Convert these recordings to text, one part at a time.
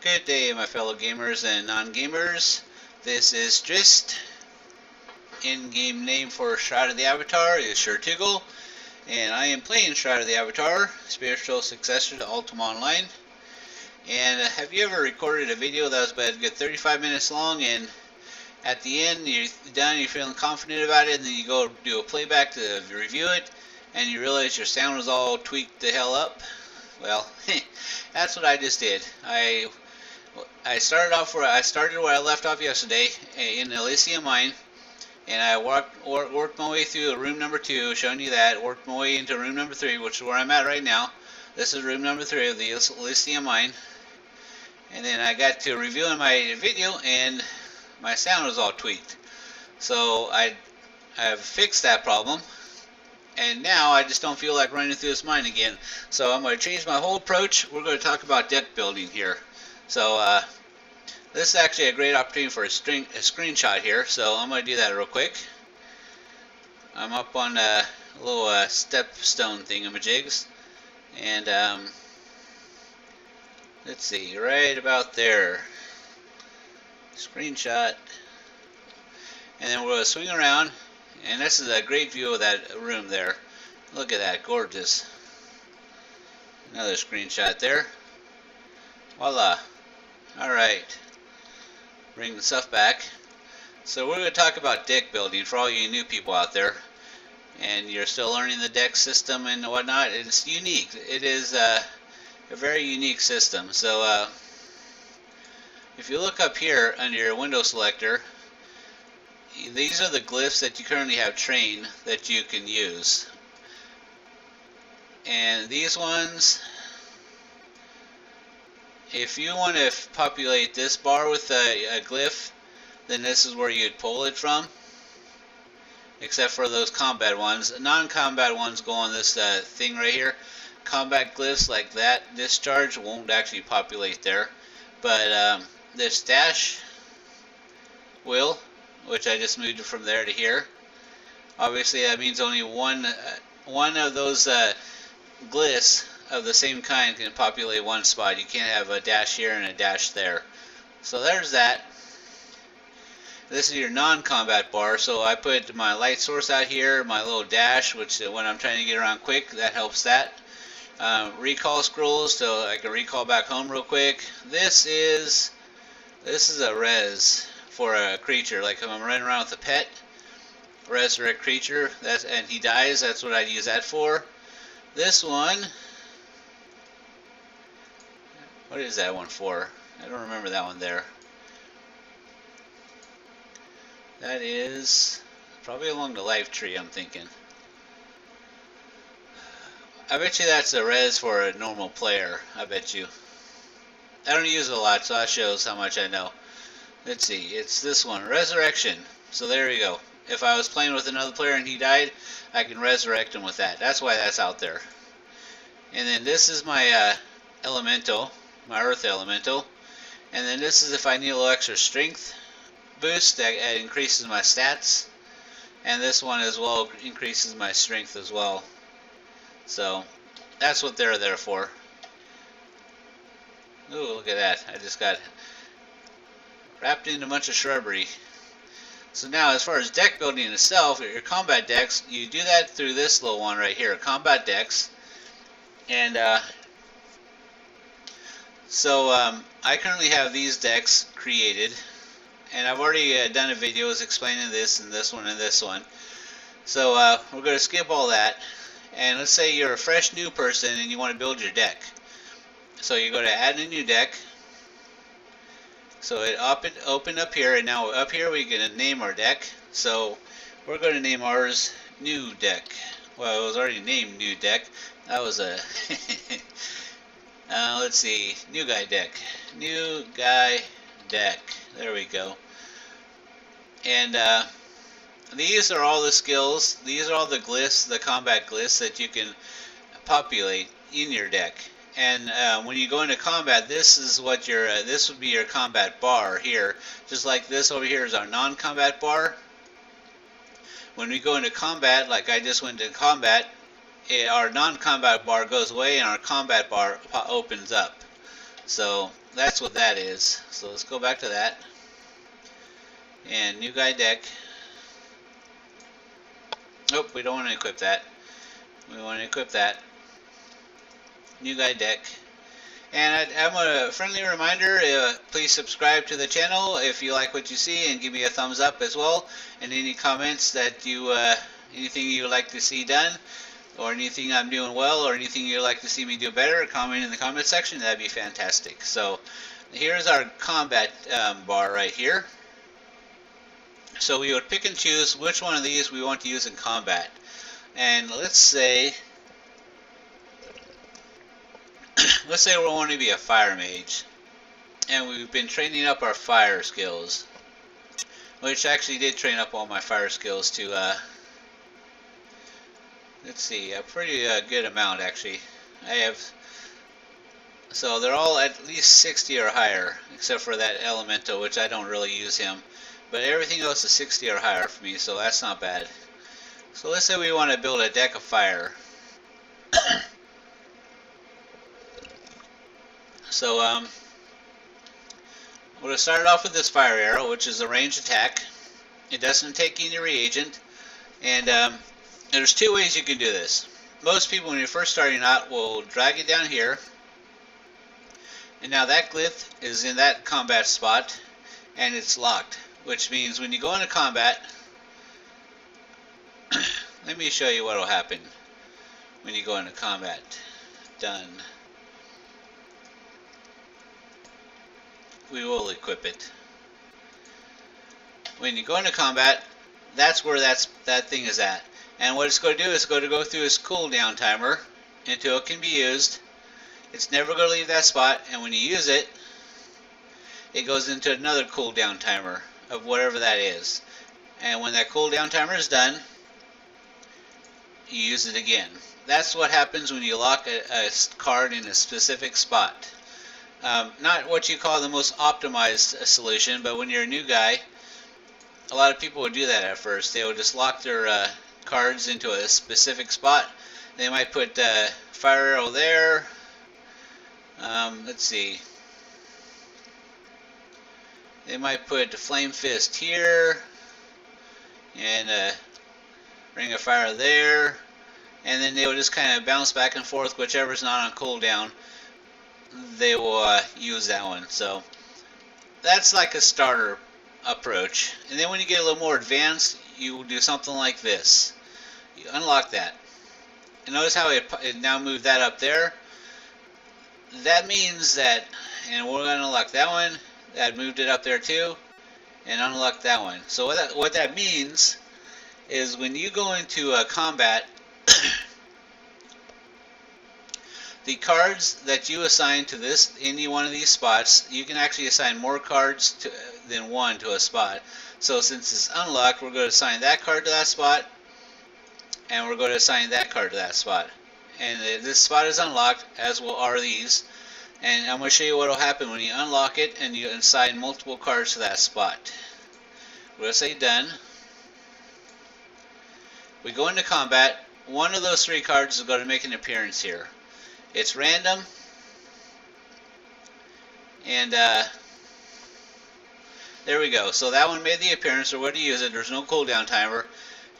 Good day, my fellow gamers and non-gamers. This is Drist. In-game name for Shroud of the Avatar is SHROUD, and I am playing Shroud of the Avatar, spiritual successor to Ultima Online. And have you ever recorded a video that was about a good 35 minutes long, and at the end you're done, you're feeling confident about it, and then you go do a playback to review it, and you realize your sound was all tweaked the hell up? Well, that's what I just did. I started where I left off yesterday in Elysium Mine, and I worked my way through room number 2, showing you that. Worked my way into room number 3, which is where I'm at right now. This is room number 3 of the Elysium Mine, and then I got to reviewing my video, and my sound was all tweaked. So I've fixed that problem, and now I just don't feel like running through this mine again. So I'm going to change my whole approach. We're going to talk about deck building here. So this is actually a great opportunity for a screenshot here. So I'm going to do that real quick. I'm up on a little stepstone thingamajigs, and let's see, right about there. Screenshot, and then we're going to swing around, and this is a great view of that room there. Look at that, gorgeous. Another screenshot there. Voila. Alright, bring the stuff back. So we're going to talk about deck building for all you new people out there, and you're still learning the deck system and whatnot. It's unique. It is a very unique system. So if you look up here under your window selector, these are the glyphs that you currently have trained that you can use. And these ones, if you want to populate this bar with a glyph, then this is where you'd pull it from. Except for those combat ones. Non-combat ones go on this thing right here. Combat glyphs like that, discharge, won't actually populate there. But this dash will, which I just moved from there to here. Obviously that means only one of those glyphs of the same kind can populate one spot. You can't have a dash here and a dash there. So there's that. This is your non-combat bar. So I put my light source out here, my little dash, which when I'm trying to get around quick, that helps that. Recall scrolls, so I can recall back home real quick. This is a res for a creature. Like if I'm running around with a pet, resurrect creature, and he dies, that's what I'd use that for. This one, what is that one for? I don't remember that one there. That is probably along the life tree, I'm thinking. I bet you that's a res for a normal player. I bet you. I don't use it a lot, so that shows how much I know. Let's see, it's this one, resurrection. So there you go. If I was playing with another player and he died, I can resurrect him with that. That's why that's out there. And then this is my elemental, my earth elemental. And then this is if I need a little extra strength boost, that increases my stats. And this one as well increases my strength as well. So that's what they're there for. Ooh, look at that. I just got wrapped into a bunch of shrubbery. So now as far as deck building itself, your combat decks, you do that through this little one right here, combat decks. And so I currently have these decks created, and I've already done a video explaining this and this one and this one. So we're going to skip all that, and let's say you're a fresh new person and you want to build your deck. So you go to add a new deck. So it open up here, and now up here we're going to name our deck. So we're going to name ours New Deck. Well, it was already named New Deck. That was a let's see, New Guy Deck. New Guy Deck. There we go. And these are all the skills. These are all the glyphs, the combat glyphs that you can populate in your deck. And when you go into combat, this is what your this would be your combat bar here. Just like this over here is our non-combat bar. When we go into combat, like I just went into combat, our non-combat bar goes away and our combat bar opens up. So that's what that is. So let's go back to that. And new guy deck. Nope, we don't want to equip that. We want to equip that. New guy deck. And I'm a friendly reminder, please subscribe to the channel if you like what you see, and give me a thumbs up as well. And any comments that you, anything you would like to see done, or anything I'm doing well, or anything you'd like to see me do better, comment in the comment section. That'd be fantastic. So here's our combat bar right here. So we would pick and choose which one of these we want to use in combat. And let's say we want to be a fire mage, and we've been training up our fire skills, which actually did train up all my fire skills to let's see, a pretty good amount actually. I have, so they're all at least 60 or higher, except for that elemental, which I don't really use him, but everything else is 60 or higher for me, so that's not bad. So let's say we want to build a deck of fire. So we're going to start off with this fire arrow, which is a ranged attack. It doesn't take any reagent, and there's two ways you can do this. Most people, when you're first starting out, will drag it down here, and now that glyph is in that combat spot, and it's locked, which means when you go into combat, let me show you what will happen when you go into combat. Done. We will equip it. When you go into combat, that's where that thing is at. And what it's going to do is going to go through its cooldown timer until it can be used. It's never going to leave that spot, and when you use it, it goes into another cooldown timer of whatever that is. And when that cooldown timer is done, you use it again. That's what happens when you lock a card in a specific spot. Not what you call the most optimized solution, but when you're a new guy, a lot of people would do that at first. They would just lock their cards into a specific spot. They might put fire arrow there. Let's see. They might put flame fist here, and ring of fire there, and then they will just kind of bounce back and forth. Whichever's not on cooldown, they will use that one. So that's like a starter approach. And then when you get a little more advanced, you will do something like this. You unlock that, and notice how it now moved that up there. That means that, and we're going to unlock that one, that moved it up there too, and unlock that one. So what that means is when you go into combat, the cards that you assign to any one of these spots, you can actually assign more cards than one to a spot. So since it's unlocked, we're going to assign that card to that spot, and we're going to assign that card to that spot. And this spot is unlocked, as are these. And I'm going to show you what will happen when you unlock it and you assign multiple cards to that spot. We're going to say done. We go into combat. One of those three cards is going to make an appearance here. It's random, and there we go. So that one made the appearance. We're going to use it. There's no cooldown timer.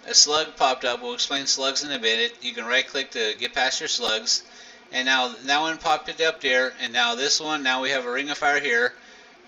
A slug popped up. We'll explain slugs in a minute. You can right click to get past your slugs. And now that one popped it up there, and now this one, now we have a ring of fire here,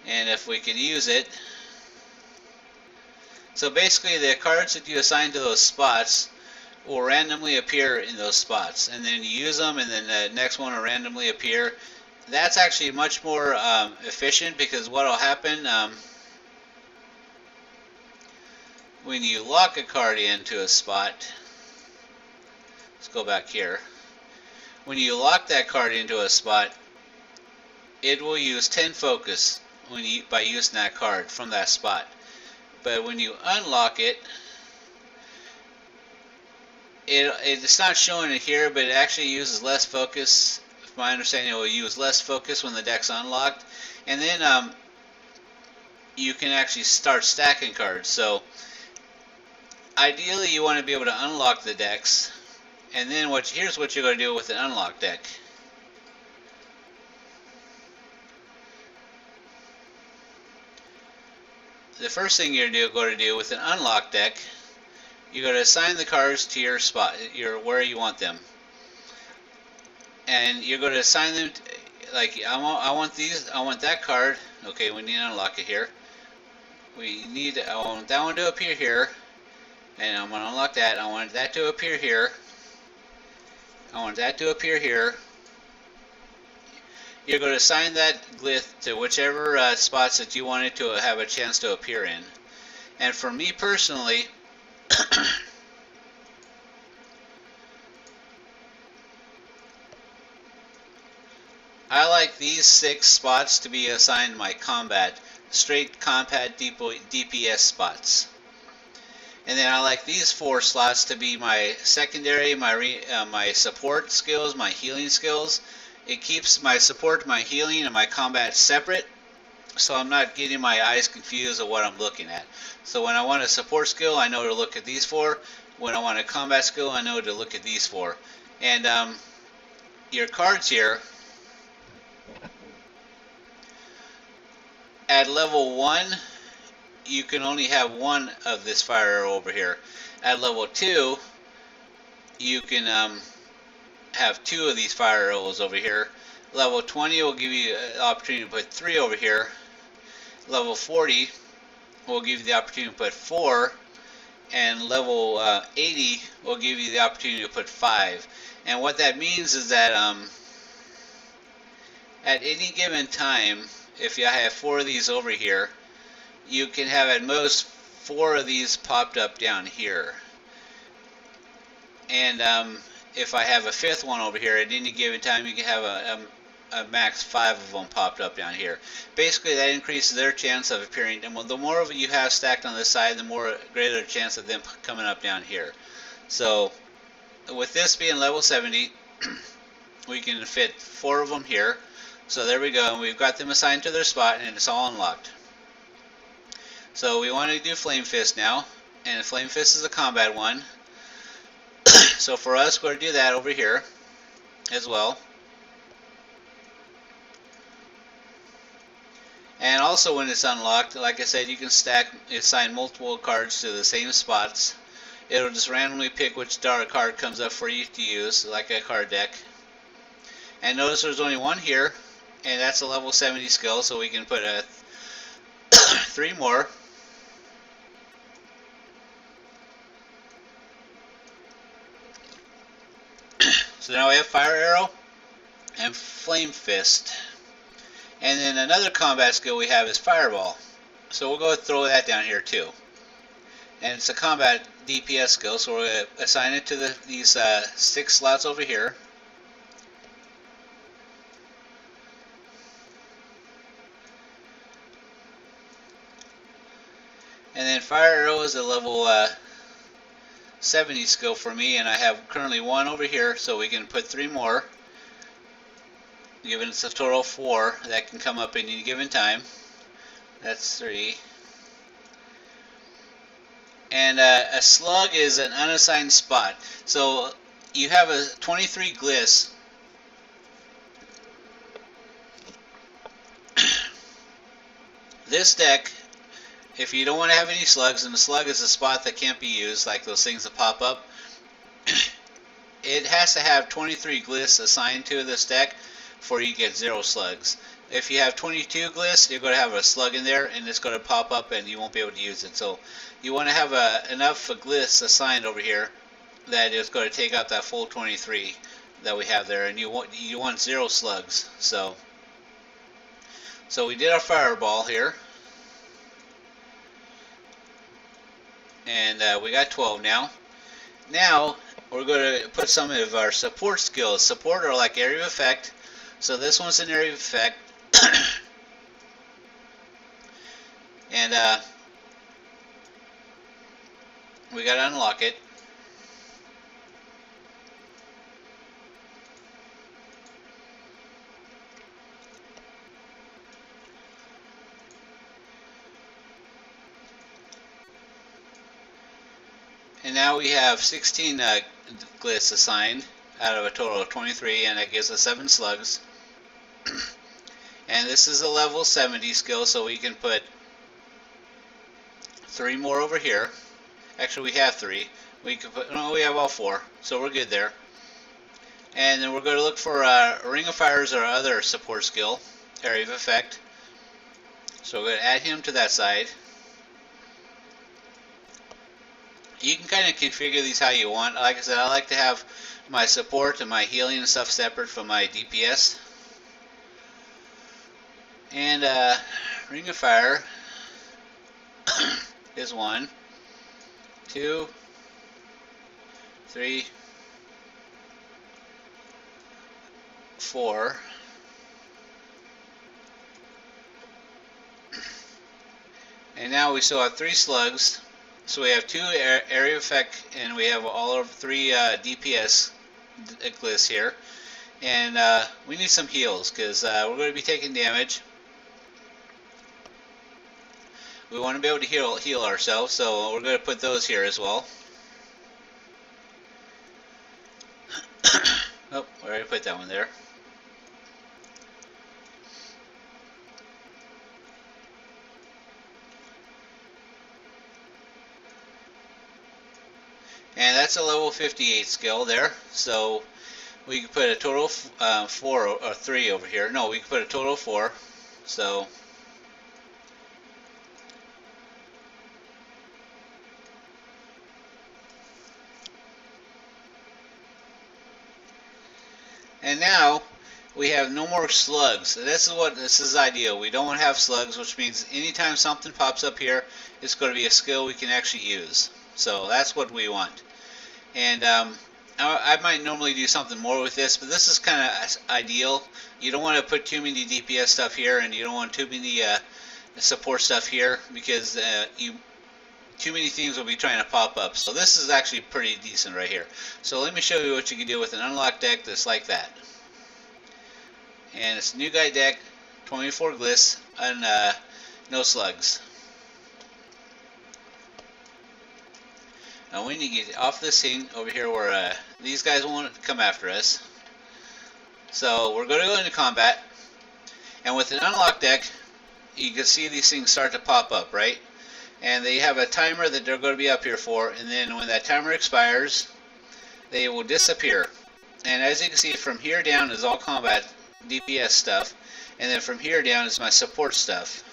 and if we could use it. So basically the cards that you assign to those spots will randomly appear in those spots, and then you use them, and then the next one will randomly appear. That's actually much more efficient, because what will happen when you lock a card into a spot, let's go back here. When you lock that card into a spot, it will use 10 focus by using that card from that spot. But when you unlock it, it's not showing it here, but it actually uses less focus. From my understanding, it will use less focus when the deck's unlocked. And then you can actually start stacking cards. So ideally you want to be able to unlock the decks. And then here's what you're going to do with an unlocked deck. the first thing you're going to do with an unlocked deck, you're going to assign the cards to your spot, where you want them, and you're going to assign them. Like I want these. I want that card. Okay, we need to unlock it here. I want that one to appear here, and I'm going to unlock that. I want that to appear here. I want that to appear here. You're going to assign that glyph to whichever spots that you want it to have a chance to appear in. And for me personally, I like these 6 spots to be assigned my straight combat DPS spots. And then I like these 4 slots to be my secondary, my support skills, my healing skills. It keeps my support, my healing, and my combat separate, so I'm not getting my eyes confused of what I'm looking at. So when I want a support skill, I know to look at these 4. When I want a combat skill, I know to look at these 4. And your cards here, at level 1, you can only have 1 of this fire arrow over here. At level 2, you can have 2 of these fire arrows over here. Level 20 will give you an opportunity to put 3 over here. Level 40 will give you the opportunity to put 4. And level 80 will give you the opportunity to put 5. And what that means is that at any given time, if you have 4 of these over here, you can have at most 4 of these popped up down here. And if I have a 5th one over here, at any given time you can have a max 5 of them popped up down here. Basically that increases their chance of appearing, and the more of it you have stacked on this side, the more greater the chance of them coming up down here. So with this being level 70, we can fit 4 of them here. So there we go, and we've got them assigned to their spot, and it's all unlocked. So we want to do Flame Fist now, and Flame Fist is a combat one. So for us, we're going to do that over here as well. And also when it's unlocked, like I said, you can assign multiple cards to the same spots. It'll just randomly pick which card comes up for you to use, like a card deck. And notice there's only 1 here, and that's a level 70 skill, so we can put 3 more. So now we have Fire Arrow and Flame Fist. And then another combat skill we have is Fireball. So we'll go throw that down here too. And it's a combat DPS skill, so we're going to assign it to these 6 slots over here. And then Fire Arrow is a level 70 skill for me, and I have currently 1 over here, so we can put 3 more, giving us a total of 4 that can come up at any given time. That's 3. And a slug is an unassigned spot. So you have 23 glyphs. This deck, if you don't want to have any slugs, and the slug is a spot that can't be used, like those things that pop up, it has to have 23 glyphs assigned to this deck before you get 0 slugs. If you have 22 glyphs, you're going to have a slug in there, and it's going to pop up, and you won't be able to use it. So you want to have enough glyphs assigned over here that it's going to take out that full 23 that we have there, and you want 0 slugs. So we did our fireball here. And we got 12 now. Now we're going to put some of our support skills. Support are like area of effect. So this one's an area of effect. And we got to unlock it. And now we have 16 glyphs assigned out of a total of 23, and that gives us 7 slugs. And this is a level 70 skill, so we can put 3 more over here. Actually, we have 3. We could put, no, we have all 4, so we're good there. And then we're going to look for Ring of Fire's our other support skill, Area of Effect. So we're going to add him to that side. You can kind of configure these how you want. Like I said, I like to have my support and my healing and stuff separate from my DPS. And Ring of Fire is 1, 2, 3, 4. And now we still have 3 slugs. So we have 2 area effect, and we have all of 3 DPS glyphs here. And we need some heals because we're going to be taking damage. We want to be able to heal ourselves, so we're going to put those here as well. Oh, I already put that one there. And that's a level 58 skill there. So we can put a total of 4 or 3 over here. No, we can put a total of 4. So and now we have no more slugs. This is ideal. We don't want to have slugs, which means anytime something pops up here, it's going to be a skill we can actually use. So that's what we want. And I might normally do something more with this, but this is kind of ideal. You don't want to put too many DPS stuff here, and you don't want too many support stuff here, because too many things will be trying to pop up. So this is actually pretty decent right here. So let me show you what you can do with an unlocked deck that's like that. And it's a new guy deck, 24 glyphs, and no slugs. Now we need to get off this thing over here where these guys won't come after us. So we're going to go into combat. And with an unlocked deck, you can see these things start to pop up, right? And they have a timer that they're going to be up here for. And then when that timer expires, they will disappear. And as you can see, from here down is all combat DPS stuff. And then from here down is my support stuff.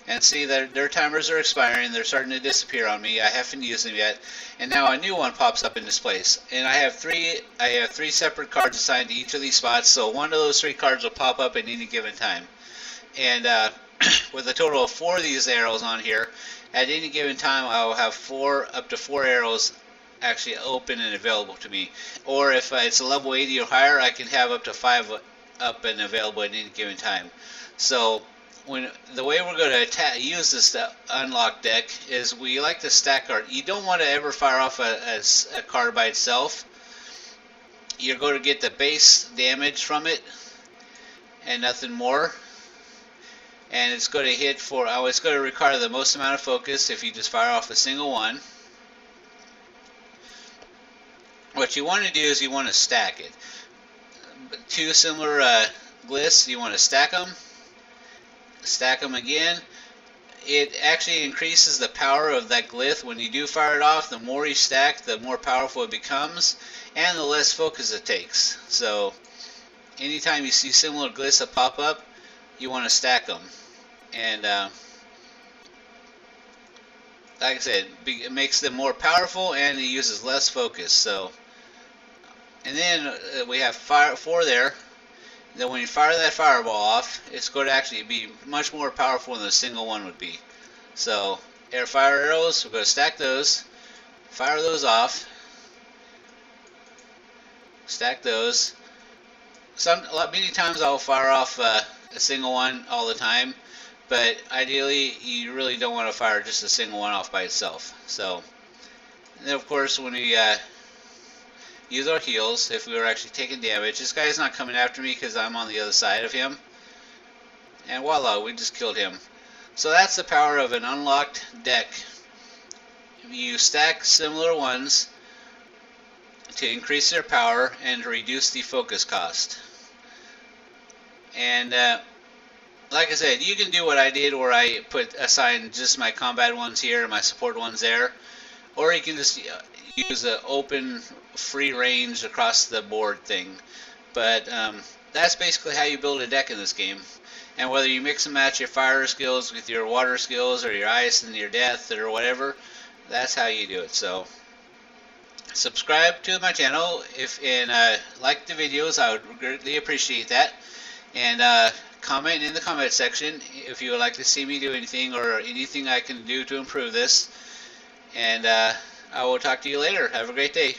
And see that their timers are expiring, they're starting to disappear on me. I haven't used them yet. And now a new one pops up in this place. And I have three separate cards assigned to each of these spots, so one of those 3 cards will pop up at any given time. And with a total of 4 of these arrows on here, at any given time I will have up to 4 arrows actually open and available to me. Or if it's a level 80 or higher, I can have up to 5 up and available at any given time. So the way we're going to use this unlocked deck is we like to stack our. You don't want to ever fire off a card by itself. You're going to get the base damage from it and nothing more. And it's going to hit for. It's going to require the most amount of focus if you just fire off a single one. What you want to do is you want to stack it. 2 similar glyphs, you want to stack them. Stack them again. It actually increases the power of that glyph. When you do fire it off, the more you stack, the more powerful it becomes, and the less focus it takes. So anytime you see similar glyphs that pop up, you want to stack them. And like I said, it makes them more powerful, and it uses less focus. So, and then we have 4 there. Then when you fire that fireball off, it's going to actually be much more powerful than a single one would be. So, fire arrows, we're going to stack those, fire those off, stack those. Many times I'll fire off a single one all the time, but ideally you really don't want to fire just a single one off by itself. So, and then of course when we use our heals, if we were actually taking damage. This guy's not coming after me because I'm on the other side of him. And voila, we just killed him. So that's the power of an unlocked deck. You stack similar ones to increase their power and to reduce the focus cost. And like I said, you can do what I did where I assign just my combat ones here and my support ones there. Or you can just use the open free range across the board thing. But that's basically how you build a deck in this game. And whether you mix and match your fire skills with your water skills or your ice and your death or whatever, that's how you do it. So subscribe to my channel and like the videos. I would greatly appreciate that. And comment in the comment section if you would like to see me do anything or anything I can do to improve this. And I will talk to you later. Have a great day.